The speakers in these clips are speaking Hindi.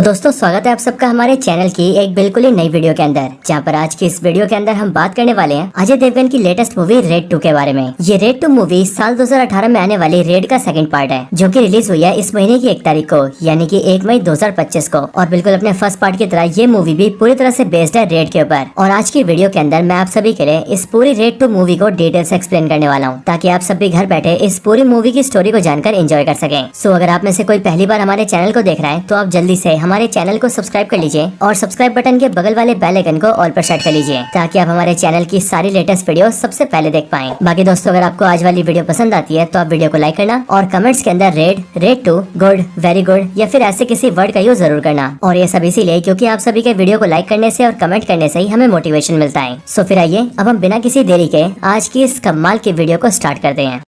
दोस्तों स्वागत है आप सबका हमारे चैनल की एक बिल्कुल ही नई वीडियो के अंदर, जहां पर आज की इस वीडियो के अंदर हम बात करने वाले हैं अजय देवगन की लेटेस्ट मूवी रेड 2 के बारे में। ये रेड 2 मूवी साल 2018 में आने वाली रेड का सेकंड पार्ट है, जो कि रिलीज हुई है इस महीने की 1 तारीख को, यानी कि 1 मई 2025 को। और बिल्कुल अपने फर्स्ट पार्ट की तरह ये मूवी भी पूरी तरह से बेस्ड है रेड के ऊपर। और आज की वीडियो के अंदर मैं आप सभी के लिए इस पूरी रेड 2 मूवी को डिटेल से एक्सप्लेन करने वाला हूँ, ताकि आप सभी घर बैठे इस पूरी मूवी की स्टोरी को जानकर एंजॉय कर सकें। सो अगर आप में से कोई पहली बार हमारे चैनल को देख रहा है तो आप जल्दी से हमारे चैनल को सब्सक्राइब कर लीजिए और सब्सक्राइब बटन के बगल वाले बेल आइकन को ऑल पर सेट कर लीजिए, ताकि आप हमारे चैनल की सारी लेटेस्ट वीडियो सबसे पहले देख पाएं। बाकी दोस्तों, अगर आपको आज वाली वीडियो पसंद आती है तो आप वीडियो को लाइक करना और कमेंट्स के अंदर रेड 2, गुड, वेरी गुड या फिर ऐसे किसी वर्ड का यूज जरूर करना। और ये सब इसीलिए क्योंकि आप सभी के वीडियो को लाइक करने से और कमेंट करने से ही हमें मोटिवेशन मिलता है। सो फिर आइए अब हम बिना किसी देरी के आज की इस कमाल की वीडियो को स्टार्ट करते हैं।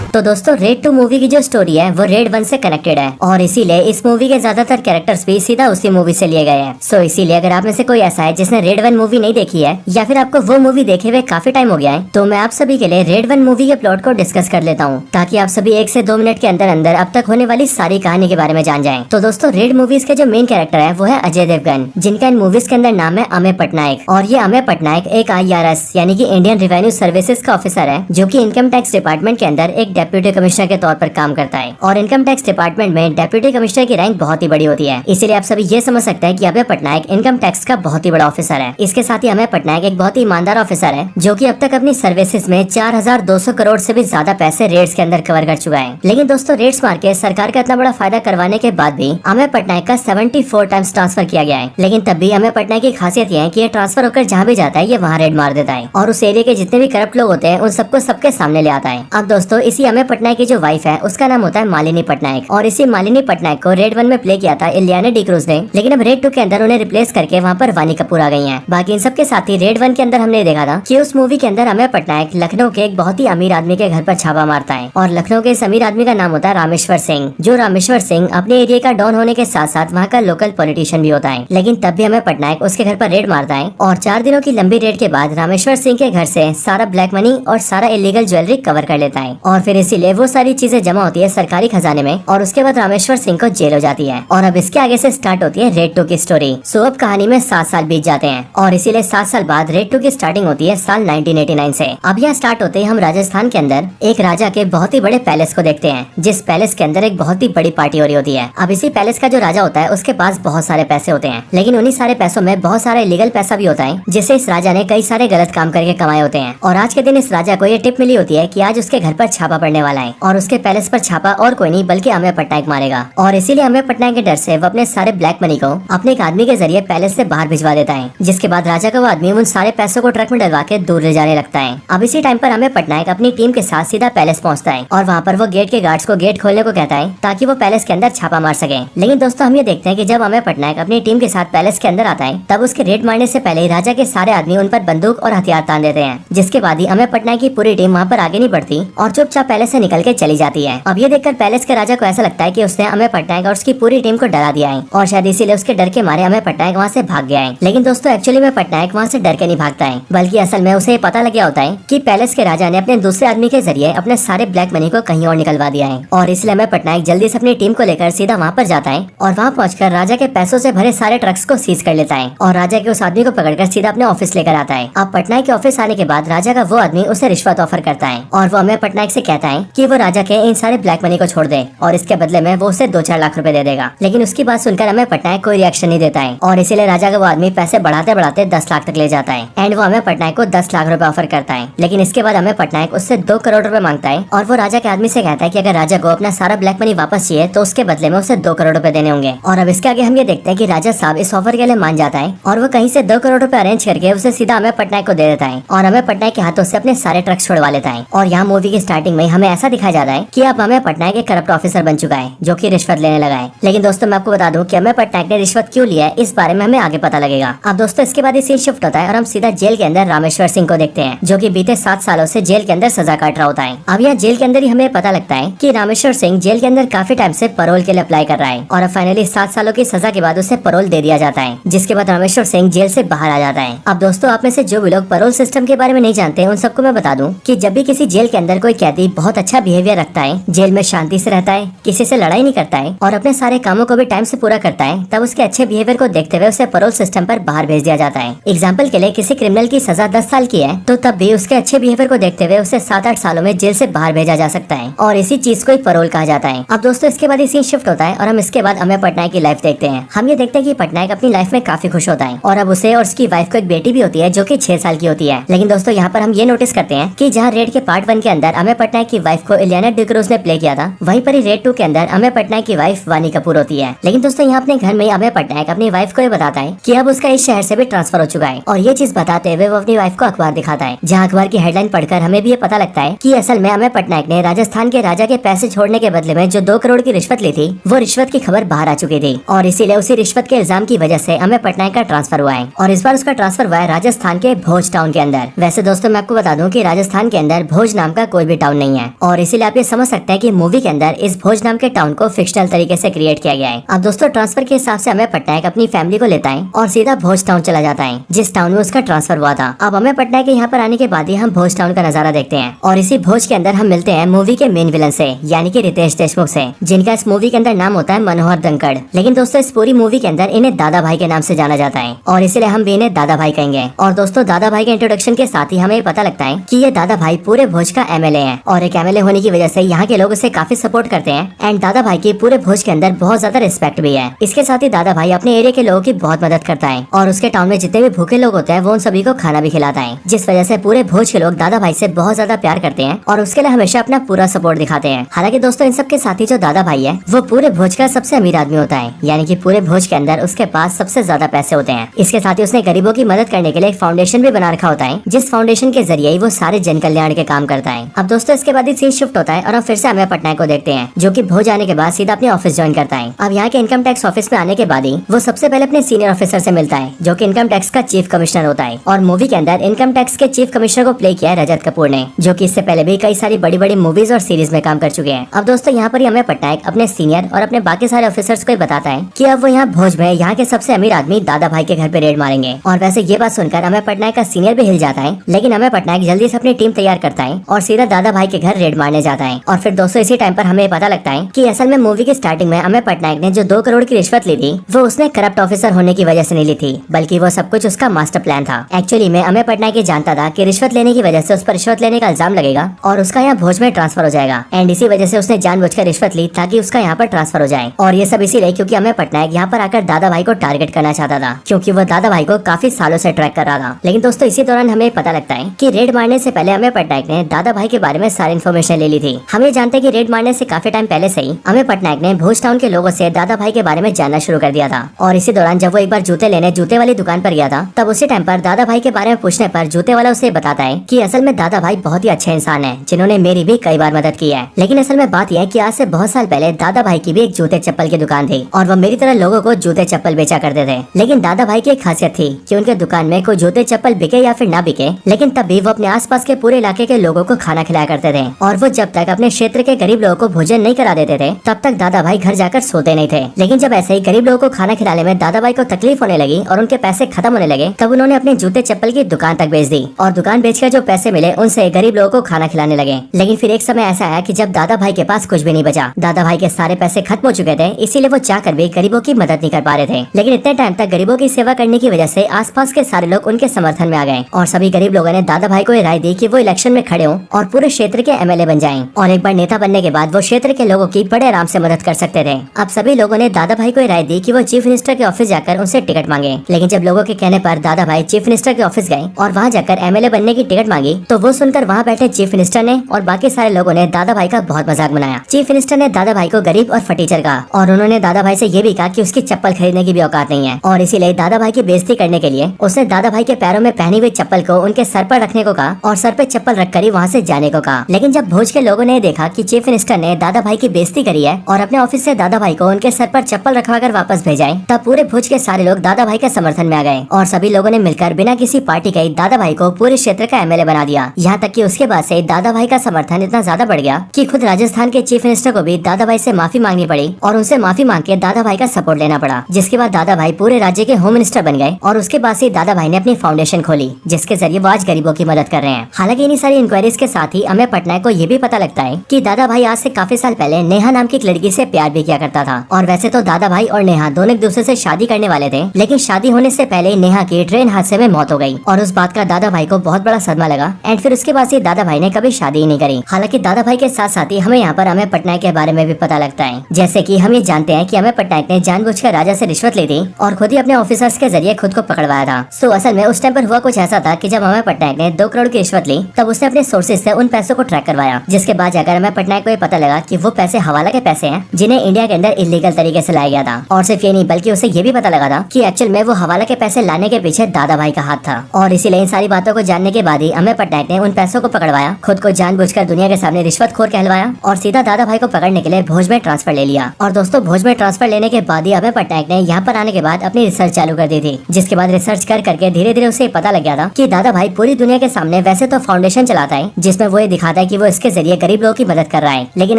तो दोस्तों रेड 2 मूवी की जो स्टोरी है वो रेड 1 से कनेक्टेड है, और इसीलिए इस मूवी के ज्यादातर कैरेक्टर्स भी सीधा उसी मूवी से लिए गए हैं। सो इसीलिए अगर आप में से कोई ऐसा है जिसने रेड 1 मूवी नहीं देखी है, या फिर आपको वो मूवी देखे हुए काफी टाइम हो गया है, तो मैं आप सभी के लिए रेड 1 मूवी के प्लॉट को डिस्कस कर लेता हूँ, ताकि आप सभी 1 से 2 मिनट के अंदर अंदर अब तक होने वाली सारी कहानी के बारे में जान जाएं। तो दोस्तों रेड मूवीज के जो मेन कैरेक्टर है वो है अजय देवगन, जिनका इन मूवीज के अंदर नाम है अमेय पटनायक। और ये अमेय पटनायक एक IRS यानी कि इंडियन रेवेन्यू सर्विसेज का ऑफिसर है, जो की इनकम टैक्स डिपार्टमेंट के अंदर एक डेप्यूटी कमिश्नर के तौर पर काम करता है। और इनकम टैक्स डिपार्टमेंट में डेप्यूटी कमिश्नर की रैंक बहुत ही बड़ी होती है, इसीलिए आप सभी ये समझ सकते हैं कि अमेय पटनायक इनकम टैक्स का बहुत ही बड़ा ऑफिसर है। इसके साथ ही अमेय पटनायक एक बहुत ही ईमानदार ऑफिसर है, जो कि अब तक अपनी सर्विसेज में 4200 करोड़ से भी ज्यादा पैसे रेड्स के अंदर कवर कर चुका है। लेकिन दोस्तों रेड्स मार के सरकार का इतना बड़ा फायदा करवाने के बाद भी अमेय पटनायक का 74 टाइम्स ट्रांसफर किया गया है। लेकिन तब भी अमेय पटनायक की खासियत यह है कि ये ट्रांसफर होकर जहाँ भी जाता है ये वहाँ रेड मार देता है, और उस एरिया के जितने भी करप्ट लोग होते हैं उन सबको सबके सामने ले आता है। अब दोस्तों इसी अमेय पटनायक की जो वाइफ है उसका नाम होता है मालिनी पटनायक, और इसी मालिनी पटनायक को रेड 1 में प्ले किया था इलियाना डिक्रूज ने। लेकिन अब रेड 2 के अंदर उन्हें रिप्लेस करके वहाँ पर वानी कपूर आ गई हैं। बाकी इन सब के साथ ही रेड 1 के अंदर हमने देखा था कि उस मूवी के अंदर अमेय पटनायक लखनऊ के एक बहुत ही अमीर आदमी के घर पर छापा मारता है, और लखनऊ के इस अमीर आदमी का नाम होता है रामेश्वर सिंह, जो रामेश्वर सिंह अपने एरिया का डॉन होने के साथ साथ वहाँ का लोकल पॉलिटिशियन भी होता है। लेकिन तब भी अमेय पटनायक उसके घर पर रेड मारता है, और 4 दिनों की लंबी रेड के बाद रामेश्वर सिंह के घर से सारा ब्लैक मनी और सारा इलीगल ज्वेलरी कवर कर लेता है। और फिर इसीलिए वो सारी चीजें जमा होती है सरकारी खजाने में, और उसके बाद रामेश्वर सिंह को जेल हो जाती है। और अब इसके आगे से स्टार्ट होती है रेड 2 की स्टोरी। सो अब कहानी में 7 साल बीत जाते हैं, और इसीलिए 7 साल बाद रेड 2 की स्टार्टिंग होती है साल 1989 से। अब यहाँ स्टार्ट होते हैं हम राजस्थान के अंदर एक राजा के बहुत ही बड़े पैलेस को देखते हैं, जिस पैलेस के अंदर एक बहुत ही बड़ी पार्टी हो रही होती है। अब इसी पैलेस का जो राजा होता है उसके पास बहुत सारे पैसे होते हैं, लेकिन उन्हीं सारे पैसों में बहुत सारा इलीगल पैसा भी होता है, जिससे इस राजा ने कई सारे गलत काम करके कमाए होते हैं। और आज के दिन इस राजा को ये टिप मिली होती है कि आज उसके घर पर छापा पड़ने वाला है, और उसके पैलेस पर छापा और कोई नहीं बल्कि अमेय पटनायक मारेगा। और इसीलिए अमेय पटनायक के डर से वो अपने सारे ब्लैक मनी को अपने एक आदमी के जरिए पैलेस से बाहर भिजवा देता है, जिसके बाद राजा का वो आदमी उन सारे पैसों को ट्रक में डलवा के दूर ले जाने लगता है। अब इसी टाइम पर अमेय पटनायक अपनी टीम के साथ सीधा पैलेस पहुंचता है, और वहाँ पर वो गेट के गार्ड्स को गेट खोलने को कहता है, ताकि वो पैलेस के अंदर छापा मार सके। लेकिन दोस्तों हम ये देखते हैं कि जब अमेय पटनायक अपनी टीम के साथ पैलेस के अंदर आता है, तब उसके रेड मारने से पहले राजा के सारे आदमी उन पर बंदूक और हथियार तान देते हैं, जिसके बाद ही अमेय पटनायक की पूरी टीम वहाँ पर आगे नहीं बढ़ती और चुपचाप पैलेस से निकल के चली जाती है। अब ये देखकर पैलेस के राजा को ऐसा लगता है कि उसने अमेय पटनायक और उसकी पूरी टीम को डरा दिया है, और शायद इसीलिए उसके डर के मारे अमेय पटनायक वहाँ से भाग गया है। लेकिन दोस्तों एक्चुअली में पटनायक वहाँ से डर के नहीं भागता है, बल्कि असल में उसे पता लग गया होता है कि पैलेस के राजा ने अपने दूसरे आदमी के जरिए अपने सारे ब्लैक मनी को कहीं और निकलवा दिया है। और इसलिए अमेय पटनायक जल्दी से अपनी टीम को लेकर सीधा वहाँ पर जाता है, और वहाँ पहुंचकर राजा के पैसों से भरे सारे ट्रक्स को सीज कर लेता है, और राजा के उस आदमी को पकड़कर सीधा अपने ऑफिस लेकर आता है। अब पटनायक के ऑफिस आने के बाद राजा का वो आदमी उसे रिश्वत ऑफर करता है, और वो अमेय पटनायक से कहता है कि वो राजा के इन सारे ब्लैक मनी को छोड़ दे, और इसके बदले में वो उसे 2-4 लाख रुपए दे देगा। लेकिन उसकी बात सुनकर अमेय पटनायक कोई रिएक्शन नहीं देता है, और इसीलिए राजा का वो आदमी पैसे बढ़ाते बढ़ाते 10 लाख तक ले जाता है, एंड वो अमेय पटनायक को 10 लाख रुपए ऑफर करता है। लेकिन इसके बाद अमेय पटनायक उससे 2 करोड़ रुपए मांगता है, और वो राजा के आदमी से कहता है कि अगर राजा को अपना सारा ब्लैक मनी वापस चाहिए तो उसके बदले में उसे 2 करोड़ रुपए देने होंगे। और अब इसके आगे हम ये देखते हैं कि राजा साहब इस ऑफर के लिए मान जाता है, और वो कहीं से 2 करोड़ रुपए अरेंज करके उसे सीधा अमेय पटनायक को दे देता है, और अमेय पटनायक के हाथों से अपने सारे ट्रक्स छुड़वा लेता है। और यहाँ मूवी की स्टार्टिंग में हमें ऐसा दिखाया जा रहा है कि अब अमेय पटनायक एक करप्ट ऑफिसर बन चुका है जो कि रिश्वत लेने लगा है। लेकिन दोस्तों मैं आपको बता दूं कि अमेय पटनायक ने रिश्वत क्यों लिया है, इस बारे में हमें आगे पता लगेगा। अब दोस्तों इसके बाद सीन शिफ्ट होता है और हम सीधा जेल के अंदर रामेश्वर सिंह को देखते हैं, जो कि बीते 7 सालों से जेल के अंदर सजा काट रहा होता है। अब यहाँ जेल के अंदर ही हमें पता लगता है कि रामेश्वर सिंह जेल के अंदर काफी टाइम से पैरोल के लिए अप्लाई कर रहा है और अब फाइनली 7 सालों की सजा के बाद उसे पैरोल दे दिया जाता है, जिसके बाद रामेश्वर सिंह जेल से बाहर आ जाता है। अब दोस्तों आप में से जो भी लोग पैरोल सिस्टम के बारे में नहीं जानते उन सबको मैं बता दूं कि जब भी किसी जेल के अंदर कोई कैदी बहुत अच्छा बिहेवियर रखता है, जेल में शांति से रहता है, किसी से लड़ाई नहीं करता है और अपने सारे कामों को भी टाइम से पूरा करता है, तब उसके अच्छे बिहेवियर को देखते हुए उसे पैरोल सिस्टम पर बाहर भेज दिया जाता है। एग्जाम्पल के लिए किसी क्रिमिनल की सजा 10 साल की है तो तब भी उसके अच्छे बिहेवियर को देखते हुए उसे 7-8 सालों में जेल से बाहर भेजा जा सकता है और इसी चीज को पैरोल कहा जाता है। अब दोस्तों इसके बाद सीन शिफ्ट होता है और हम इसके बाद अमेय पटनायक की लाइफ देखते हैं। हम ये देखते हैं कि पटनायक अपनी लाइफ में काफी खुश होता है और अब उसे और उसकी वाइफ को एक बेटी भी होती है जो कि 6 साल की होती है। लेकिन दोस्तों यहाँ पर हम ये नोटिस करते हैं कि जहाँ रेड के पार्ट 1 के अंदर अमेय पटनायक की वाइफ को इलियाना डिक्रूज ने प्ले किया था, वहीं पर ही रेड 2 के अंदर अमेय पटनायक की वाइफ वानी कपूर होती है। लेकिन दोस्तों यहाँ अपने घर में अमेय पटनायक अपनी वाइफ को ये बताता है कि अब उसका इस शहर से भी ट्रांसफर हो चुका है और ये चीज बताते हुए वो अपनी वाइफ को अखबार दिखाता है, जहाँ अखबार की हेडलाइन पढ़कर हमें भी ये पता लगता है कि असल में अमेय पटनायक ने राजस्थान के राजा के पैसे छोड़ने के बदले में जो 2 करोड़ की रिश्वत ली थी, वो रिश्वत की खबर बाहर आ चुकी थी और इसीलिए उसी रिश्वत के इल्जाम की वजह से अमेय पटनायक का ट्रांसफर हुआ है और इस बार उसका ट्रांसफर हुआ है राजस्थान के भोज टाउन के अंदर। वैसे दोस्तों मैं आपको बता दूं कि राजस्थान के अंदर भोज नाम का कोई भी टाउन नहीं है और इसीलिए आप ये समझ सकते हैं कि मूवी के अंदर इस भोज नाम के टाउन को फिक्शनल तरीके से क्रिएट किया गया है। अब दोस्तों ट्रांसफर के हिसाब से अमेय पटनायक अपनी फैमिली को लेता है और सीधा भोज टाउन चला जाता है, जिस टाउन में उसका ट्रांसफर हुआ था। अब अमेय पटनायक के यहाँ पर आने के बाद ही हम भोज टाउन का नजारा देखते हैं और इसी भोज के अंदर हम मिलते हैं मूवी के मेन विलन से, यानी कि रितेश देशमुख से, जिनका इस मूवी के अंदर नाम होता है मनोहर दंकड़। लेकिन दोस्तों इस पूरी मूवी के अंदर इन्हें दादा भाई के नाम से जाना जाता है और इसीलिए हम भी इन्हें दादा भाई कहेंगे। और दोस्तों दादा भाई के इंट्रोडक्शन के साथ ही हमें पता लगता है कि ये दादा भाई पूरे भोज का एमएलए है और एक एमएलए होने की वजह से यहाँ के लोग उसे काफी सपोर्ट करते हैं एंड दादा भाई की पूरे भोज के अंदर बहुत ज्यादा रिस्पेक्ट भी है। इसके साथ ही दादा भाई अपने एरिया के लोगों की बहुत मदद करता है और उसके टाउन में जितने भी भूखे लोग होते हैं वो उन सभी को खाना भी खिलाता है, जिस वजह से पूरे भोज के लोग दादा भाई से बहुत ज्यादा प्यार करते हैं और उसके लिए हमेशा अपना पूरा सपोर्ट दिखाते हैं। हालांकि दोस्तों इन सब के साथ ही जो दादा भाई है वो पूरे भोज का सबसे अमीर आदमी होता है, यानी कि पूरे भोज के अंदर उसके पास सबसे ज्यादा पैसे होते हैं। इसके साथ ही उसने गरीबों की मदद करने के लिए एक फाउंडेशन भी बना रखा होता है, जिस फाउंडेशन के जरिए ही वो सारे जन कल्याण के काम करता है। अब दोस्तों इसके बाद ही सीन शिफ्ट होता है और हम फिर से अमेय पटनायक को देखते हैं, जो कि भोज आने के बाद सीधा अपने ऑफिस ज्वाइन करता है। अब यहाँ के इनकम टैक्स ऑफिस में आने के बाद ही वो सबसे पहले अपने सीनियर ऑफिसर से मिलता है, जो कि इनकम टैक्स का चीफ कमिश्नर होता है और मूवी के अंदर इनकम टैक्स के चीफ कमिश्नर को प्ले किया है रजत कपूर ने, जो कि इससे पहले भी कई सारी बड़ी बड़ी मूवीज और सीरीज में काम कर चुके हैं। अब दोस्तों यहाँ पर अमेय पटनायक अपने सीनियर और अपने बाकी सारे ऑफिसर्स को बताता है कि अब वो यहाँ भोज में यहाँ के सबसे अमीर आदमी दादा भाई के घर पे रेड मारेंगे। और वैसे ये बात सुनकर अमेय पटनायक का सीनियर भी हिल जाता है, लेकिन अमेय पटनायक जल्दी से अपनी टीम तैयार करता है और सीधा दादा भाई के घर रेड मारने जाता है। और फिर दोस्तों इसी टाइम पर हमें पता लगता है कि असल में मूवी की स्टार्टिंग में अमेय पटनायक ने जो 2 करोड़ की रिश्वत ली थी वो उसने करप्ट ऑफिसर होने की वजह से नहीं ली थी, बल्कि वो सब कुछ उसका मास्टर प्लान था। एक्चुअली में अमेय पटनायक ये जानता था कि रिश्वत लेने की वजह से उस पर रिश्वत लेने का इल्जाम लगेगा और उसका यहाँ भोज में ट्रांसफर हो जाएगा एंड इसी वजह से उसने जानबूझकर रिश्वत ली ताकि उसका यहाँ पर ट्रांसफर हो जाए। और ये सब इसीलिए क्योंकि अमेय पटनायक यहाँ पर आकर दादा भाई को टारगेट करना चाहता था, क्योंकि वो दादा भाई को काफी सालों से ट्रैक कर रहा था। लेकिन दोस्तों इसी दौरान हमें पता लगता है कि रेड मारने से पहले अमेय पटनायक ने दादा भाई के बारे में सारी इन्फॉर्मेशन ले ली थी। हम ये जानते हैं कि रेड मारने से काफी टाइम पहले से ही अमेय पटनायक ने भोज टाउन के लोगों से दादा भाई के बारे में जानना शुरू कर दिया था। और इसी दौरान जब वो एक बार जूते लेने जूते वाली दुकान पर गया था, तब उसी टाइम पर दादा भाई के बारे में पूछने पर जूते वाला उसे बताता है कि असल में दादा भाई बहुत ही अच्छे इंसान है, जिन्होंने मेरी भी कई बार मदद की है। लेकिन असल में बात यह है कि आज से बहुत साल पहले दादा भाई की भी एक जूते चप्पल की दुकान थी और वो मेरी तरह लोगों को जूते चप्पल बेचा करते थे। लेकिन दादा भाई की एक खासियत थी कि उनके दुकान में कोई जूते चप्पल बिके या फिर ना बिके, लेकिन तब भी वो अपने आसपास के पूरे इलाके के लोगों को खाना खिलाया करते थे। और वो जब तक अपने क्षेत्र के गरीब लोगों को भोजन नहीं करा देते थे, तब तक दादा भाई घर जाकर सोते नहीं थे। लेकिन जब ऐसे ही गरीब लोगों को खाना खिलाने में दादा भाई को तकलीफ होने लगी और उनके पैसे खत्म होने लगे, तब उन्होंने अपने जूते चप्पल की दुकान तक बेच दी और दुकान बेचकर जो पैसे मिले उनसे गरीब लोगों को खाना खिलाने लगे। लेकिन फिर एक समय ऐसा आया कि जब दादा भाई के पास कुछ भी नहीं बचा, दादा भाई के सारे पैसे खत्म हो चुके थे, इसीलिए वो चाहकर भी गरीबों की मदद नहीं कर पा रहे थे। लेकिन इतने टाइम तक गरीबों की सेवा करने की वजह से आसपास के सारे लोग उनके समर्थन में आ गए और सभी गरीब लोगों ने दादा भाई को ये राय दी कि वो इलेक्शन में खड़े हों और पूरे क्षेत्र के एमएलए बन जाएं और एक बार नेता बनने के बाद वो क्षेत्र के लोगों की बड़े आराम से मदद कर सकते थे। अब सभी लोगों ने दादा भाई को ये राय दी कि वो चीफ मिनिस्टर के ऑफिस जाकर उनसे टिकट मांगे। लेकिन जब लोगों के कहने पर दादा भाई चीफ मिनिस्टर के ऑफिस गए और वहाँ जाकर एमएलए बनने की टिकट मांगी, तो वो सुनकर वहाँ बैठे चीफ मिनिस्टर ने और बाकी सारे लोगों ने दादा भाई का बहुत मजाक बनाया। चीफ मिनिस्टर ने दादा भाई को गरीब और फटीचर कहा और उन्होंने दादा भाई से ये भी कहा कि उसकी चप्पल खरीदने की भी औकात नहीं है और इसीलिए दादा भाई की बेइज्जती करने के लिए उसने दादा भाई के पैरों में पहनी हुई चप्पल को उनके सर पर रखने को कहा और सर पे चप्पल रखकर ही वहाँ से जाने को कहा। लेकिन लेकिन जब भोज के लोगों ने देखा कि चीफ मिनिस्टर ने दादा भाई की बेइज्जती करी है और अपने ऑफिस से दादा भाई को उनके सर पर चप्पल रखवाकर वापस भेजा है, तब पूरे भोज के सारे लोग दादा भाई के समर्थन में आ गए और सभी लोगों ने मिलकर बिना किसी पार्टी के दादा भाई को पूरे क्षेत्र का एमएलए बना दिया। यहाँ तक कि उसके बाद से दादा भाई का समर्थन इतना ज्यादा बढ़ गया कि खुद राजस्थान के चीफ मिनिस्टर को भी दादा भाई से माफी मांगनी पड़ी और उनसे माफी मांग के दादा भाई का सपोर्ट लेना पड़ा, जिसके बाद दादा भाई पूरे राज्य के होम मिनिस्टर बन गए और उसके बाद से दादा भाई ने अपनी फाउंडेशन खोली जिसके जरिए वो आज गरीबों की मदद कर रहे हैं। हालांकि इन्हीं सारी इंक्वायरीज के साथ ही अमेय पटनायक को ये भी पता लगता है कि दादा भाई आज से काफी साल पहले नेहा नाम की एक लड़की से प्यार भी किया करता था। और वैसे तो दादा भाई और नेहा दोनों एक दूसरे से शादी करने वाले थे, लेकिन शादी होने से पहले नेहा की ट्रेन हादसे में मौत हो गई और उस बात का दादा भाई को बहुत बड़ा सदमा लगा एंड फिर उसके बाद से दादा भाई ने कभी शादी ही नहीं करी। हालांकि दादा भाई के साथ साथ ही हमें यहाँ पर अमेय पटनायक के बारे में भी पता लगता है, जैसे कि हम ये जानते हैं कि अमेय पटनायक ने जानबूझकर राजा से रिश्वत ली थी और खुद ही अपने ऑफिसर्स के जरिए खुद को पकड़वाया था। सो असल में उस टाइम पर हुआ कुछ ऐसा था कि जब अमेय पटनायक ने 2 करोड़ की रिश्वत ली तब उसने अपने सोर्सेज से उन पैसों को ट्रैक करवाया, जिसके बाद जाकर अमेय पटनायक को ये पता लगा कि वो पैसे हवाला के पैसे हैं जिन्हें इंडिया के अंदर इलीगल तरीके से लाया गया था। और सिर्फ ये नहीं बल्कि उसे ये भी पता लगा था कि एक्चुअल में वो हवाला के पैसे लाने के पीछे दादा भाई का हाथ था। और इसीलिए इन सारी बातों को जानने के बाद ही अमेय पटनायक ने उन पैसों को पकड़वाया, खुद को जानबूझकर दुनिया के सामने रिश्वतखोर कहलवाया और सीधा दादा भाई को पकड़ने के लिए भोज में ट्रांसफर ले लिया। और दोस्तों भोज में ट्रांसफर लेने के बाद ही अमेय पटनायक ने यहाँ पर आने के बाद अपनी रिसर्च चालू कर दी थी, जिसके बाद रिसर्च कर करके धीरे धीरे उसे पता लग गया था कि दादा भाई पूरी दुनिया के सामने वैसे तो फाउंडेशन चलाता है जिसमें वो ये दिखाता है कि वो इसके जरिए गरीब लोगों की मदद कर रहा है, लेकिन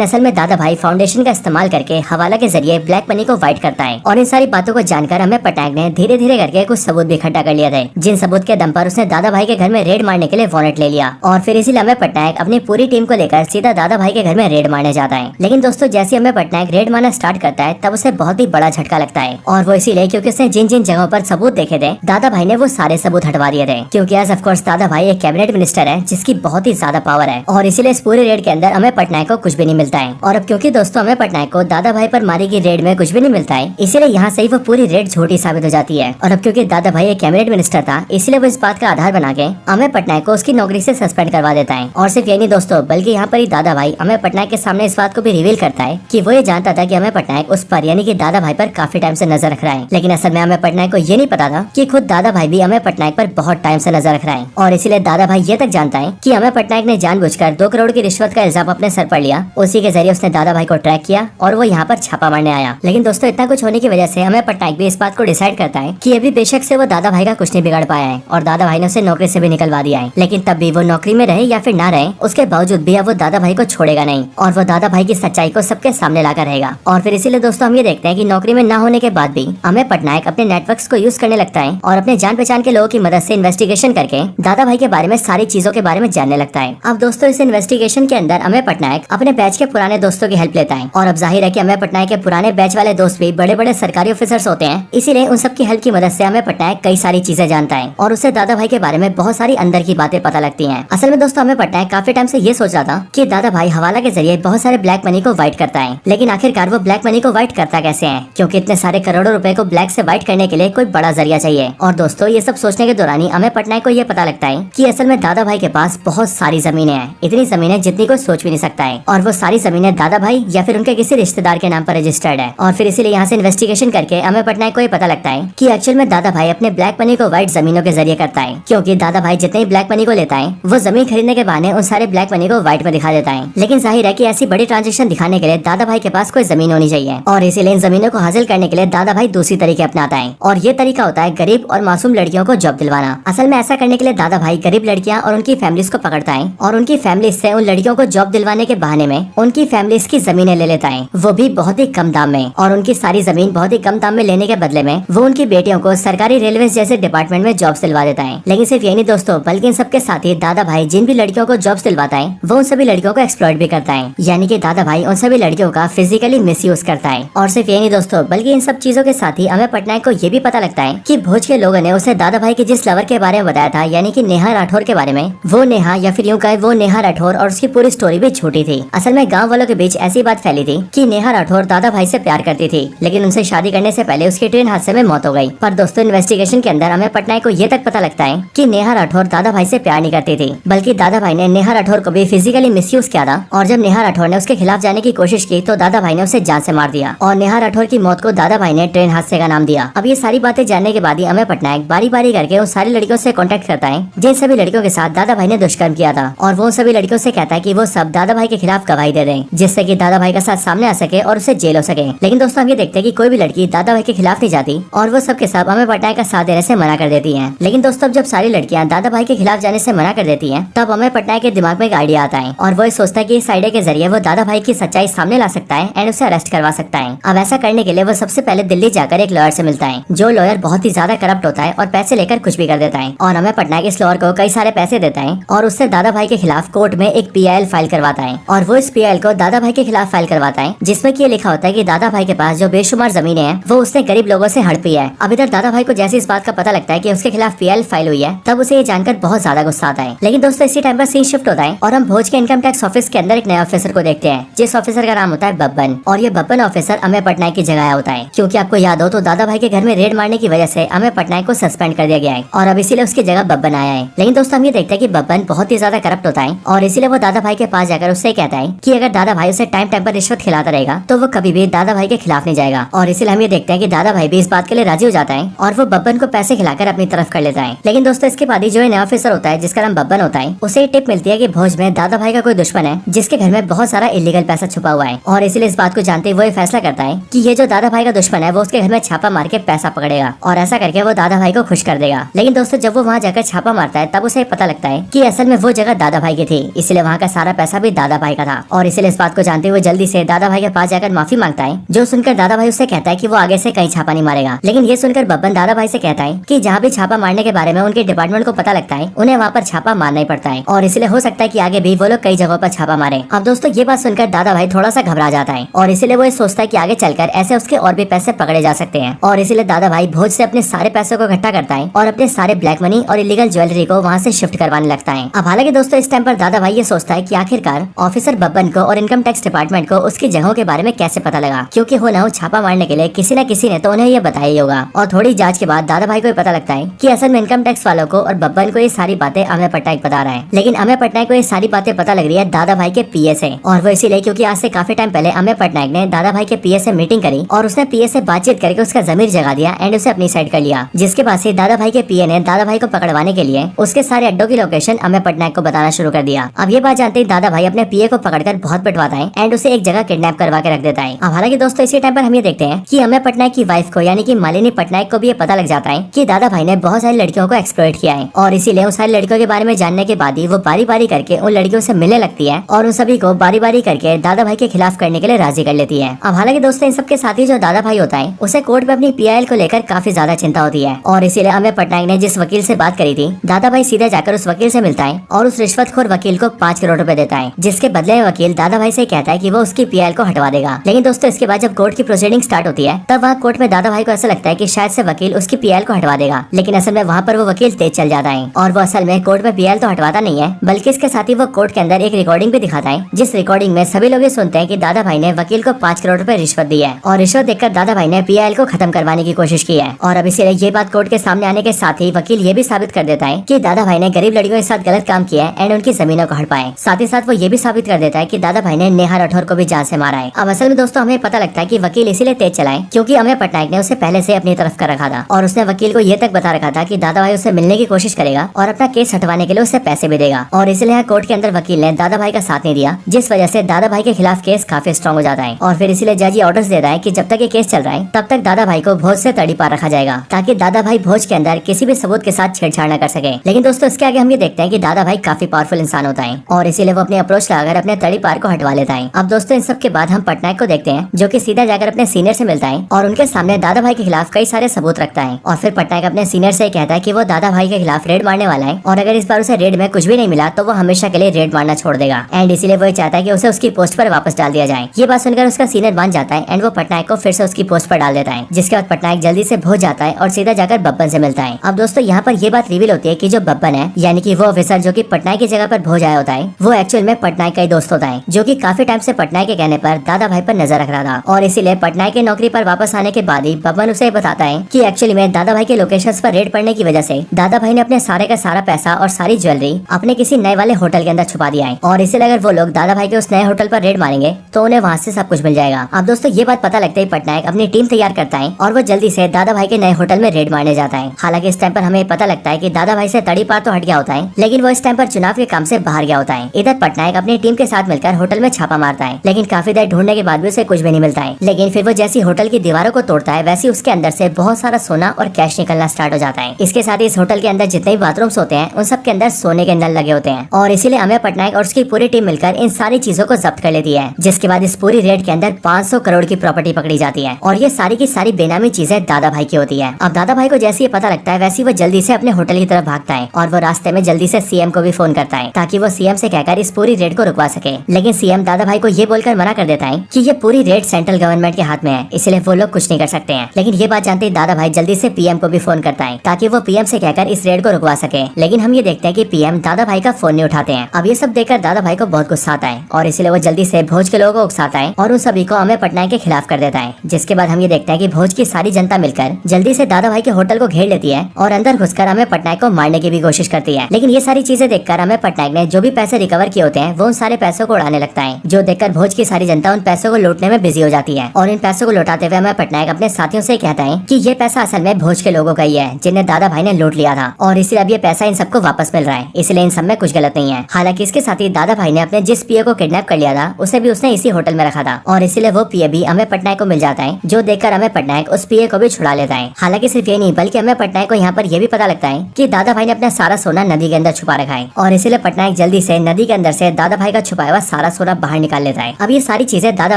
असल में दादा भाई फाउंडेशन का इस्तेमाल करके हवाला के जरिए ब्लैक मनी को व्हाइट करता है। और इन सारी बातों को जानकर अमेय पटनायक ने धीरे धीरे करके कुछ सबूत भी इकट्ठा कर लिए थे, जिन सबूत के दम पर उसने दादा भाई के घर में रेड मारने के लिए वारंट ले लिया। और फिर इसीलिए अमेय पटनायक अपनी पूरी टीम को लेकर सीधा दादा भाई के घर में रेड मारने जाता है। लेकिन दोस्तों जैसे अमेय पटनायक रेड मारना स्टार्ट करता है तब उसे बहुत ही बड़ा झटका लगता है, और वो इसीलिए क्योंकि उसने जिन जिन जगहों पर सबूत देखे थे दादा भाई ने वो सारे सबूत हटवा दिए थे, क्योंकि एज ऑफ कोर्स दादा भाई एक कैबिनेट मिनिस्टर है जिसकी बहुत ही ज्यादा पावर है और इसीलिए इस पूरे रेड के अंदर अमेय पटनायक को कुछ भी नहीं मिलता है। और अब क्योंकि दोस्तों अमेय पटनायक को दादा भाई पर मारी गई रेड में कुछ भी नहीं मिलता है, इसीलिए यहाँ से ही वो पूरी रेड झूठी साबित हो जाती है। और अब क्योंकि दादा भाई एक कैबिनेट मिनिस्टर था इसलिए वो इस बात का आधार बना के अमेय पटनायक को उसकी नौकरी से सस्पेंड करवा देता है। और सिर्फ ये नहीं दोस्तों बल्कि यहाँ पर ही दादा भाई अमेय पटनायक के सामने इस बात को भी रिवील करता है कि वो ये जानता था कि अमेय पटनायक उस पर यानी कि दादा भाई पर काफी टाइम से नजर रख रहा है, लेकिन असल में अमेय पटनायक को ये नहीं पता था कि खुद दादा भाई भी अमेय पटनायक पर बहुत टाइम से नजर रख रहा है। और इसीलिए दादा भाई ये तक जानता है कि अमेय पटनायक ने जानबूझकर 2 करोड़ की रिश्वत का इल्जाम अपने सर पर लिया, उसी के जरिए उसने दादा भाई को ट्रैक किया और वो यहाँ पर छापा मारने आया। लेकिन दोस्तों इतना कुछ होने की वजह से अमेय पटनायक भी इस बात को डिसाइड करता है कि अभी बेशक से वो दादा भाई का कुछ नहीं बिगाड़ पाया है और दादा भाई ने उसे नौकरी से भी निकलवा दिया है, लेकिन तब भी वो नौकरी में रहे या फिर ना रहे उसके बावजूद भी अब वो दादा भाई को छोड़ेगा नहीं और वो दादा भाई की सच्चाई को सबके सामने लाकर रहेगा। और फिर इसीलिए दोस्तों हम ये देखते हैं कि नौकरी में ना होने के बाद भी अमेय पटनायक अपने नेटवर्क्स को यूज करने लगता है और अपने जान पहचान के लोगों की मदद से इन्वेस्टिगेशन करके दादा भाई के बारे में सारी चीजों के बारे में जानने लगता है। अब दोस्तों इस इन्वेस्टिगेशन के अंदर अमेय पटनायक अपने बैच के पुराने दोस्तों की हेल्प लेता है और अब जाहिर है कि अमेय पटनायक के पुराने बैच वाले दोस्त भी बड़े बड़े सरकारी ऑफिसर्स होते हैं, इसीलिए उन सब की हेल्प की मदद से अमेय पटनायक कई सारी चीजें जानता है और उसे दादा भाई के बारे में बहुत सारी अंदर की बातें पता लगती हैं। असल में दोस्तों अमेय पटनायक काफी टाइम से ये सोच रहा था कि दादा भाई हवाला के जरिए बहुत सारे ब्लैक मनी को व्हाइट करता है, लेकिन आखिरकार वो ब्लैक मनी को व्हाइट करता कैसे है, क्योंकि इतने सारे करोड़ों रुपए को ब्लैक से व्हाइट करने के लिए कोई बड़ा जरिया चाहिए। और दोस्तों ये सब सोचने के दौरान ही अमेय पटनायक को ये पता लगता है कि असल में दादा भाई के पास बहुत सारी जमीनें हैं, इतनी जमीनें जितनी कोई सोच भी नहीं सकता है, और वो सारी जमीनें दादा भाई या फिर उनके किसी रिश्तेदार के नाम पर रजिस्टर्ड है। और फिर इसीलिए यहाँ से इन्वेस्टिगेशन करके अमेय पटनायक को ये पता लगता है कि एक्चुअल में दादा भाई अपने ब्लैक मनी को व्हाइट जमीनों के जरिए करता है, क्योंकि दादा भाई जितने ही ब्लैक मनी को लेता है वो जमीन खरीदने के बहाने उन सारे ब्लैक मनी को व्हाइट में दिखा देता है। लेकिन जाहिर है कि ऐसी बड़ी ट्रांजेक्शन दिखाने के लिए दादा भाई के पास कोई जमीन होनी चाहिए और इसीलिए इन जमीनों को हासिल करने के लिए दादा भाई दूसरी तरीके अपनाता है और ये तरीका होता है गरीब और मासूम लड़कियों को जॉब दिलवाना। असल में ऐसा करने के लिए दादा भाई गरीब लड़कियां और उनकी फैमिलीज को पकड़ता है और उनकी फैमिली से उन लड़कियों को जॉब दिलवाने के बहाने में उनकी फैमिलीज की जमीनें ले लेता है, वो भी बहुत ही कम दाम में। और उनकी सारी जमीन बहुत ही कम दाम में लेने के बदले में वो उनकी बेटियों को सरकारी रेलवे जैसे डिपार्टमेंट में जॉब दिलवा देता है। लेकिन सिर्फ यही नहीं दोस्तों बल्कि इन सबके साथ ही दादा भाई जिन भी लड़कियों को जॉब दिलवाता है वो उन सभी लड़कियों को एक्सप्लॉइट भी करता है, यानी कि दादा भाई उन सभी लड़कियों का फिजिकली मिसयूज करता है। और सिर्फ यही नहीं दोस्तों बल्कि इन सब चीजों के साथ ही अमेय पटनायक को ये भी पता लगता है कि भोज के लोगों ने उसे दादा भाई के जिस लवर के बारे में बताया था यानी कि नेहा राठौर के बारे में, वो नेहा या फिर यूं कहे वो नेहा राठौर और उसकी पूरी स्टोरी भी झूठी थी। असल में गाँव वालों के बीच ऐसी बात फैली थी कि नेहा राठौर दादा भाई से प्यार करती थी, लेकिन उनसे शादी करने से पहले उसकी ट्रेन हादसे में मौत हो गई। पर दोस्तों इन्वेस्टिगेशन के अंदर अमेय पटनायक को ये तक पता लगता है कि नेहा राठौर दादा भाई से प्यार नहीं करती थी, बल्कि दादा भाई ने नेहा राठौर को भी फिजिकली मिसयूज किया था और जब नेहा राठौर ने उसके खिलाफ जाने की कोशिश की तो दादा भाई ने उसे जान से मार दिया और नेहा राठौर की मौत को दादा भाई ने ट्रेन हादसे का नाम दिया। अब ये सारी बातें जानने के बाद ही अमेय पटनायक बारी बारी करके उन सारी लड़कियों से कांटेक्ट करता है जिन सभी लड़कियों के साथ दादा भाई ने दुष्कर्म किया था और वो सभी लड़कियों उसे कहता है कि वो सब दादा भाई के खिलाफ गवाही दे दें, जिससे कि दादा भाई का साथ सामने आ सके और उसे जेल हो सके। लेकिन दोस्तों हम ये देखते हैं कि कोई भी लड़की दादा भाई के खिलाफ नहीं जाती और वो सबके सब अमेय पटनायक का साथ देने से मना कर देती है। लेकिन दोस्तों जब सारी लड़कियां दादा भाई के खिलाफ जाने से मना कर देती हैं, तब अमेय पटनायक के दिमाग में एक आइडिया आता है और वो सोचता है कि इस आइडिया के जरिए वो दादा भाई की सच्चाई सामने ला सकता है एंड उसे अरेस्ट करवा सकता है। अब ऐसा करने के लिए वो सबसे पहले दिल्ली जाकर एक लॉयर से मिलता है, जो लॉयर बहुत ही ज्यादा करप्ट होता है और पैसे लेकर कुछ भी कर देता है। और अमेय पटनायक इस लॉयर को कई सारे पैसे देता है और उससे दादा भाई के खिलाफ कोर्ट में एक PIL फाइल करवाता है और वो इस PIL को दादा भाई के खिलाफ फाइल करवाता है, जिसमें कि ये लिखा होता है कि दादा भाई के पास जो बेशुमार जमीनें हैं वो उसने गरीब लोगों से हड़पी है। अब इधर दादा भाई को जैसे इस बात का पता लगता है कि उसके खिलाफ PIL फाइल हुई है, तब उसे ये जानकर बहुत ज्यादा गुस्सा आता है। लेकिन दोस्तों इसी टाइम पर सीन शिफ्ट होता है और हम भोज के इनकम टैक्स ऑफिस के अंदर एक नए ऑफिसर को देखते हैं, जिस ऑफिसर का नाम होता है बब्बन। और ये बब्बन ऑफिसर अमेय पटनायक की जगह होता है, क्योंकि आपको याद हो तो दादा भाई के घर में रेड मारने की वजह से अमेय पटनायक को सस्पेंड कर दिया गया है और अब इसीलिए उसकी जगह बब्बन आया है। लेकिन दोस्तों हम ये देखते हैं कि बब्बन बहुत ही ज्यादा करप्ट होता है और इसीलिए वो दादा भाई के पास जाकर उससे कहता है कि अगर दादा भाई उसे टाइम टाइम पर रिश्वत खिलाता रहेगा तो वो कभी भी दादा भाई के खिलाफ नहीं जाएगा। और इसीलिए हम ये देखते हैं कि दादा भाई भी इस बात के लिए राजी हो जाता है और वो बब्बन को पैसे खिलाकर अपनी तरफ कर लेता है। लेकिन दोस्तों इसके बाद ही जो नया ऑफिसर होता है जिसका नाम बब्बन होता है, उसे टिप मिलती है कि भोज में दादा भाई का कोई दुश्मन है जिसके घर में बहुत सारा इलीगल पैसा छुपा हुआ है और इसीलिए इस बात को जानते हुए फैसला करता है कि ये जो दादा भाई का दुश्मन है वो उसके घर में छापा मार के पैसा पकड़ेगा और ऐसा करके वो दादा भाई को खुश कर देगा। लेकिन दोस्तों जब वो वहाँ जाकर छापा मारता है तब उसे पता लगता है कि असल में वो जगह दादा भाई की थी, इसलिए वहाँ का सारा पैसा भी दादा भाई का था। और इसीलिए इस बात को जानते हुए जल्दी से दादा भाई के पास जाकर माफी मांगता है, जो सुनकर दादा भाई उससे कहता है कि वो आगे से कहीं छापा नहीं मारेगा। लेकिन ये सुनकर बब्बन दादा भाई से कहता है कि जहाँ भी छापा मारने के बारे में उनके डिपार्टमेंट को पता लगता है उन्हें वहाँ पर छापा मारना ही पड़ता है और इसलिए हो सकता है कि आगे भी वो लोग कई जगहों पर छापा मारे। अब दोस्तों ये बात सुनकर दादा भाई थोड़ा सा घबरा जाता है और इसीलिए वो सोचता है कि आगे चलकर ऐसे उसके और भी पैसे पकड़े जा सकते हैं और इसीलिए दादा भाई भोज से अपने सारे पैसों को इकट्ठा करता है और अपने सारे ब्लैक मनी और इलीगल ज्वेलरी को वहाँ से शिफ्ट करवाने लगता है। अब हालांकि दोस्तों इस टाइम पर दादा भाई ये सोचता है कि आखिरकार ऑफिसर बब्बन को और इनकम टैक्स डिपार्टमेंट को उसकी जगहों के बारे में कैसे पता लगा, क्योंकि हो ना हो छापा मारने के लिए किसी न किसी ने तो उन्हें ये बताया ही होगा। और थोड़ी जांच के बाद दादा भाई को पता लगता है कि असल में इनकम टैक्स वालों को और बब्बन को ये सारी बातें अमेय पटनायक बता रहा है। लेकिन अमेय पटनायक को ये सारी बातें पता लग रही है दादा भाई के PA से, और वो इसीलिए क्योंकि आज से काफी टाइम पहले अमेय पटनायक ने दादा भाई के PA से मीटिंग करी और उसने PA से बातचीत करके उसका जमीर जगा दिया एंड उसे अपनी साइड कर लिया, जिसके बाद से दादा भाई के PA ने दादा भाई को पकड़वाने के लिए उसके सारे अड्डों की लोकेशन अमेय पटनायक को बताना शुरू कर दिया। अब ये बात जानते ही दादा भाई अपने PA को पकड़कर बहुत पिटवाता है एंड उसे एक जगह किडनैप करवा के रख देता है। अब हालांकि दोस्तों इसी टाइम पर हम ये देखते हैं कि अमेय पटनायक की वाइफ को यानी कि मालिनी पटनायक को भी ये पता लग जाता है कि दादा भाई ने बहुत सारी लड़कियों को एक्सप्लॉइट किया है और इसीलिए उन सारी लड़कियों के बारे में जानने के बाद ही वो बारी बारी करके उन लड़कियों से मिलने लगती है और उन सभी को बारी बारी करके दादा भाई के खिलाफ करने के लिए राजी कर लेती है। अब हालांकि दोस्तों इन सबके साथ ही जो दादा भाई होता है उसे कोर्ट में अपनी PIL को लेकर काफी ज्यादा चिंता होती है और इसीलिए अमेय पटनायक ने जिस वकील से बात करी थी, दादा भाई सीधे जाकर उस वकील से मिलता है और उस रिश्वतखोर वकील को 5 करोड़ रुपए देता है, जिसके बदले में वकील दादा भाई से कहता है कि वो उसकी PIL को हटवा देगा। लेकिन दोस्तों इसके बाद जब कोर्ट की प्रोसीडिंग स्टार्ट होती है तब वहाँ कोर्ट में दादा भाई को ऐसा लगता है कि शायद से वकील उसकी PIL को हटवा देगा, लेकिन असल में वहाँ पर वो वकील तेज चल जाता है और वो असल में कोर्ट में PIL तो हटवाता नहीं है, बल्कि इसके साथ ही वो कोर्ट के अंदर एक रिकॉर्डिंग भी दिखाता है, जिस रिकॉर्डिंग में सभी लोग ये सुनते हैं कि दादा भाई ने वकील को 5 करोड़ रुपए रिश्वत दी है और रिश्वत देकर दादा भाई ने PIL को खत्म करवाने की कोशिश की है। और अब इसीलिए ये बात कोर्ट के सामने आने के साथ ही वकील ये भी साबित कर देता है कि दादा भाई ने गरीब लड़कियों के साथ गलत काम किया है एंड उनकी जमीनों को हड़पा है। साथ ही साथ वो ये भी साबित कर देता है कि दादा भाई ने नेहा राठौर को भी जान से मारा है। अब असल में दोस्तों हमें पता लगता है कि वकील इसीलिए तेज चलाए क्योंकि अमेय पटनायक ने उसे पहले से अपनी तरफ कर रखा था और उसने वकील को ये तक बता रखा था कि दादा भाई उससे मिलने की कोशिश करेगा और अपना केस हटवाने के लिए उससे पैसे भी देगा। और इसलिए कोर्ट के अंदर वकील ने दादा भाई का साथ नहीं दिया, जिस वजह से दादा भाई के खिलाफ केस काफी स्ट्रॉन्ग हो जाता है और फिर इसीलिए जज ये ऑर्डर्स दे रहा है कि जब तक ये केस चल रहा है तब तक दादा भाई को भोज से तड़ी पार रखा जाएगा, ताकि दादा भाई भोज के अंदर किसी भी सबूत के साथ छेड़छाड़ न कर सके। लेकिन दोस्तों इसके आगे हम ये देखते हैं कि दादा भाई काफी पावरफुल इंसान होता है और इसीलिए वो अपनी अप्रोच लगाकर अपने तड़ी पार को हटवा लेता है। अब दोस्तों इन सब के बाद हम पटनायक को देखते हैं, जो कि सीधा जाकर अपने सीनियर से मिलता है और उनके सामने दादा भाई के खिलाफ कई सारे सबूत रखता है और फिर पटनायक अपने सीनियर से कहता है कि वो दादा भाई के खिलाफ रेड मारने वाला है और अगर इस बार उसे रेड में कुछ भी नहीं मिला तो वो हमेशा के लिए रेड मारना छोड़ देगा एंड इसीलिए वो चाहता है कि उसे उसकी पोस्ट पर वापस डाल दिया जाए। ये बात सुनकर उसका सीनियर मान जाता है एंड वो पटनायक को फिर से उसकी पोस्ट पर डाल देता है, जिसके बाद पटनायक जल्दी से भोज जाता है और सीधा जाकर बब्बन से मिलता है। अब दोस्तों यहाँ पर ये बात रिवील होती है कि जो बब्बन है यानी कि वो ऑफिसर जो कि पटनायक की जगह पर भोज आया होता है, वो एक्चुअल में पटनायक का ही दोस्त होता है, जो कि काफी टाइम से पटनायक के कहने पर दादा भाई पर नजर रख रहा था और इसीलिए पटनायक की नौकरी पर वापस आने के बाद ही बब्बन उसे बताता है कि एक्चुअली में दादा भाई के लोकेशंस पर रेड पड़ने की वजह से दादा भाई ने अपने सारे का सारा पैसा और सारी ज्वेलरी अपने किसी नए वाले होटल के अंदर छुपा दिया है और इसीलिए अगर वो लोग दादा भाई के उस नए होटल पर रेड मारेंगे तो उन्हें वहाँ से सब कुछ मिल जाएगा। अब दोस्तों ये बात पता लगते ही पटनायक अपनी टीम तैयार करता है और वो जल्दी से दादा भाई के नए होटल में रेड मारने जाता है। हालांकि इस टाइम पर हमें पता लगता है कि दादा भाई से तड़ी पार तो हट गया होता है, लेकिन वो इस टाइम पर चुनाव के काम से बाहर बाहर गया होता है। इधर पटनायक अपनी टीम के साथ मिलकर होटल में छापा मारता है, लेकिन काफी देर ढूंढने के बाद भी उसे कुछ भी नहीं मिलता है। लेकिन फिर वो जैसी होटल की दीवारों को तोड़ता है वैसे उसके अंदर से बहुत सारा सोना और कैश निकलना स्टार्ट हो जाता है। इसके साथ ही इस होटल के अंदर जितने भी बाथरूम्स होते हैं उन सब के अंदर सोने के नल लगे होते हैं, और इसीलिए अमेय पटनायक और उसकी पूरी टीम मिलकर इन सारी चीजों को जब्त कर लेती है। जिसके बाद इस पूरी रेड के अंदर 500 करोड़ की प्रॉपर्टी पकड़ी जाती है, और ये सारी की सारी बेनामी चीजें दादा भाई की होती है। अब दादा भाई को जैसे ये पता लगता है वैसे वो जल्दी से अपने होटल की तरफ भागता है, और वो रास्ते में जल्दी से सीएम को भी फोन करता है ताकि वो सीएम से कहकर इस पूरी रेड को रुकवा सके। लेकिन सीएम दादा भाई को ये बोलकर मना कर देता है कि ये पूरी रेड सेंट्रल गवर्नमेंट के हाथ में है, इसलिए वो लोग कुछ नहीं कर सकते हैं। लेकिन ये बात जानते ही दादा भाई जल्दी से पीएम को भी फोन करता है ताकि वो पीएम से कहकर इस रेड को रुकवा सके। लेकिन हम ये देखते हैं कि पीएम दादा भाई का फोन नहीं उठाते हैं। अब ये सब देखकर दादा भाई को बहुत गुस्सा आता है, और इसलिए वो जल्दी से भोज के लोगों को उकसाता है और उन सभी को अमेय पटनायक के खिलाफ कर देता है। जिसके बाद हम ये देखते हैं कि भोज की सारी जनता मिलकर जल्दी से दादा भाई के होटल को घेर लेती है और अंदर घुसकर अमेय पटनायक को मारने की भी कोशिश करती है। लेकिन ये सारी चीजें देखकर अमेय पटनायक ने जो भी पैसे रिकवर किए होते हैं वो उन सारे पैसों को उड़ाने लगता है, जो देखकर भोज की सारी जनता उन पैसों को लूटने में बिजी हो जाती है। और इन पैसों को लौटाते हुए अमेय पटनायक अपने साथियों से कहता है कि ये पैसा असल में भोज के लोगों का ही है जिन्हें दादा भाई ने लूट लिया था, और इसलिए अब ये पैसा इन सबको वापस मिल रहा है, इसलिए इन सब में कुछ गलत नहीं है। हालांकि इसके साथ ही दादा भाई ने अपने जिस पीए को किडनैप कर लिया था उसे भी उसने इसी होटल में रखा था, और इसलिए वो पीए भी अमेय पटनायक को मिल जाता है, जो देखकर अमेय पटनायक उस पीए को भी छुड़ा लेता है। हालांकि सिर्फ ये नहीं बल्कि अमेय पटनायक को यहाँ पर यह भी पता लगता है कि दादा भाई ने अपना सारा सोना नदी के अंदर छुपा रखा है, और इसलिए पटनायक जल्दी से नदी के अंदर से दादा भाई का छुपाया हुआ सारा सोना बाहर निकाल लेता है। अब ये सारी चीजें दादा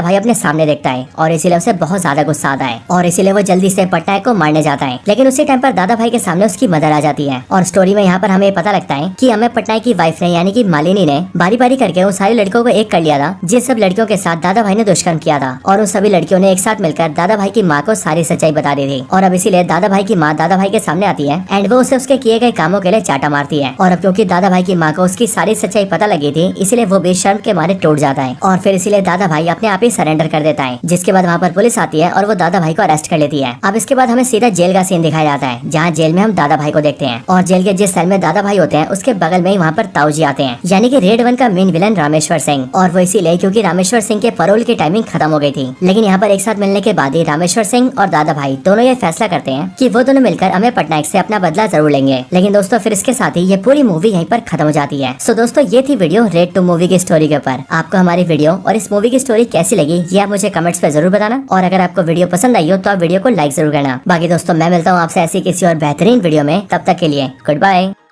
भाई अपने सामने देखता है, और इसीलिए उसे बहुत ज्यादा गुस्सा आता है, और इसीलिए वो जल्दी से पटनायक को मारने जाता है। लेकिन उसी टाइम पर दादा भाई के सामने उसकी मदर आ जाती है, और स्टोरी में यहाँ पर हमें पता लगता है कि अमेय पटनायक की वाइफ ने यानी कि मालिनी ने बारी बारी करके उन सारी लड़कियों को एक कर लिया था जिन सब लड़कियों के साथ दादा भाई ने दुष्कर्म किया था, और उन सभी लड़कियों ने एक साथ मिलकर दादा भाई की माँ को सारी सच्चाई बता दी थी। और अब इसीलिए दादा भाई की माँ दादा भाई के सामने आती है एंड वो उसे उसके किए गए कामों के लिए चाटा मारती है। और अब क्योंकि दादा भाई की माँ को उसकी सारी सच्चाई पता लगी थी इसलिए वो बेशर्म के मारे टूट जाता है, और फिर इसीलिए दादा भाई अपने आप ही सरेंडर कर देता है। जिसके बाद वहाँ पर पुलिस आती है और वो दादा भाई को अरेस्ट कर लेती है। अब इसके बाद हमें सीधा जेल का सीन दिखाया जाता है, जहाँ जेल में हम दादा भाई को देखते हैं, और जेल के जिस सेल में दादा भाई होते हैं उसके बगल में ही वहाँ पर ताऊ जी आते हैं, यानी कि रेड 1 का मेन विलन रामेश्वर सिंह। और वो इसीलिए क्योंकि रामेश्वर सिंह के पैरोल की टाइमिंग खत्म हो गई थी। लेकिन यहाँ पर एक साथ मिलने के बाद ही रामेश्वर सिंह और दादा भाई दोनों ये फैसला करते हैं कि वो दोनों मिलकर अमेय पटनायक से अपना बदला जरूर लेंगे। लेकिन दोस्तों फिर इसके साथ ही ये पूरी मूवी यहीं पर खत्म हो जाती है। सो दोस्तों ये थी वीडियो रेड 2 मूवी की स्टोरी के ऊपर। आपको हमारी वीडियो और इस मूवी की स्टोरी कैसी लगी ये आप मुझे कमेंट्स पे जरूर बताना, और अगर आपको वीडियो पसंद आई हो तो आप वीडियो को लाइक जरूर करना। बाकी दोस्तों मैं मिलता हूँ आपसे ऐसी किसी और बेहतरीन वीडियो में, तब तक के लिए गुड बाय।